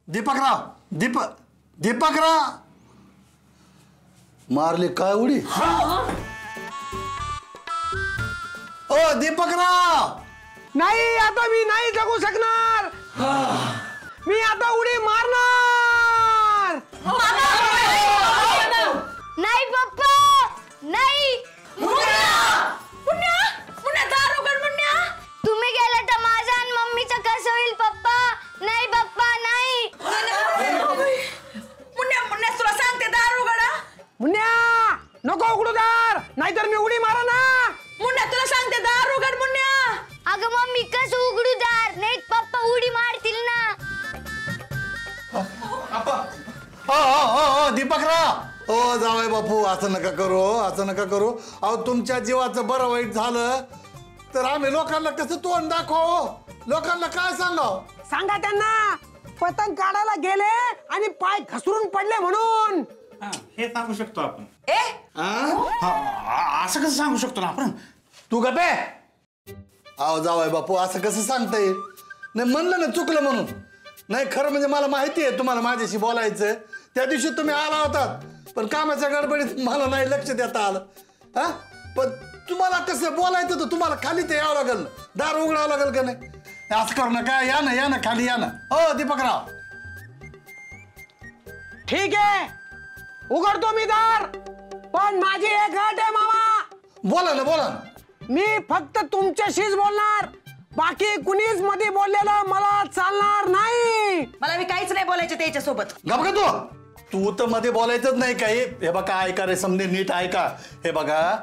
दीपकराव मारले काय उडी? ओ दीपकराव नाही, आता मी नाही जगू शकणार. मी आता उडी मारणार. नाही पप्पा नाही. तुम्ही गेला तर माझा आणि मम्मीचं कसं होईल पप्पा? नाही पप्पा नाही. तुला सांगते दार उघडा. मुन्या नको उघडू दार, नाहीतर मी उडी मारा ना. मुन्या तुला सांगते दार उघड. मुन्या अगं मम्मी कसं उघडू दार? नाही पप्पा उडी मारतील ना. दीपकराव ओ जावई बापू असं नका करू, असं नका करू. अहो तुमच्या जीवाचं बरं वाईट झालं तर आम्ही लोकांना कसं तोंड दाखव, लोकांना काय सांगाव? सांगा त्यांना पतंग काढायला गेले आणि पाय घसरून पडले म्हणून. हे सांगू शकतो आपण. असं कसं सांगू शकतो ना आपण? तू गपे. अहो जावई बापू असं कसं सांगता येईल? नाही म्हणलं ना चुकलं म्हणून. नाही खरं म्हणजे मला माहिती आहे तुम्हाला माझ्याशी बोलायचं. त्या दिवशी तुम्ही आला होतात पण कामाच्या गडबडीत मला नाही लक्ष देता आलं. हा पण तुम्हाला कसं बोलायचं तर तुम्हाला खाली ते यावं लागेल, दार उघडावं लागेल का नाही? असं करू नका. या ना खाली या ना. हो दीपकराव ठीक आहे उघडतो मी दार, पण माझी एक अट आहे मामा. बोला ना. मी फक्त तुमच्याशीच बोलणार, बाकी कुणीच मध्ये बोललेलं मला चालणार नाही. मला मी काहीच नाही बोलायचं त्याच्या सोबत. गप का तू तर मध्ये बोलायचंच नाही काही. हे बघा ऐका रे समजे नीट ऐका. हे बघा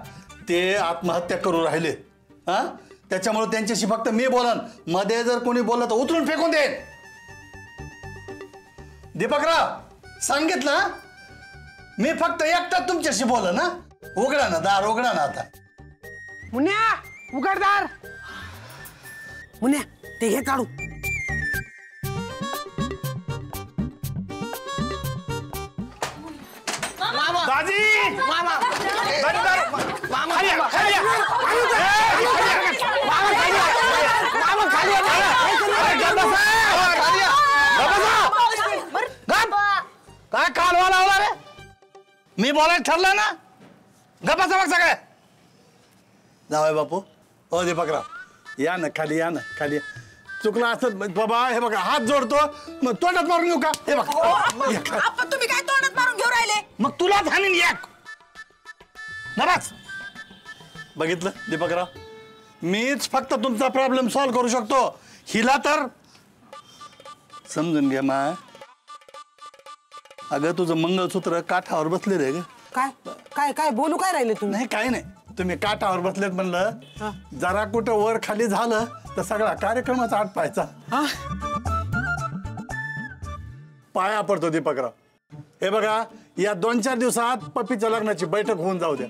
ते आत्महत्या करू राहिले हा, त्याच्यामुळे त्यांच्याशी फक्त मी बोलन. मध्ये जर कोणी बोललं तर उतरून फेकून दे. दीपकराव सांगितलं मी फक्त एकटाच तुमच्याशी बोलन ना. उघडा ना दार, उघडा ना आता. मुन्या उघड दार. मुन्या ते हे काढू. दाजी मामा काय कालवा लावला रे? मी बोलायचं ठरलं ना. गप्पा बघ सगळे. जावय बापू. हो दीपकराव या ना खाली, या ना खाली. चुकलं असत बाबा. हे बघा हात जोडतो, मग तोंडात मारून घेऊ का? हे बघा आपण तुम्ही काय तोंडात मारून घेऊ राहिले? मग तुलाच हाणीन एक. नराज बघितलं दीपकराव, मीच फक्त तुमचा प्रॉब्लेम सॉल्व्ह करू शकतो. हिला तर समजून घ्या मा. अगं तुझं मंगळसूत्र काठावर बसले रे. काय काय काय बोलू काय राहिले तुम्ही? नाही काही नाही, तुम्ही काठावर बसलेत म्हणलं. जरा कुठं वर खाली झालं तर सगळा कार्यक्रमाचा आट पाहायचा. पाया पडतो दीपकराव. हे बघा या 2-4 दिवसात पप्पीच्या लग्नाची बैठक होऊन जाऊ द्या.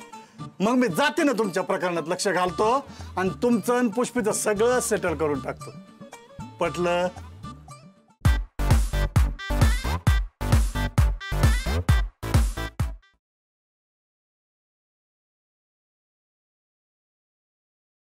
मग मी जाते ना तुमच्या प्रकरणात लक्ष घालतो आणि तुमचं पुष्पीचं सगळं सेटल करून टाकतो. पटलं?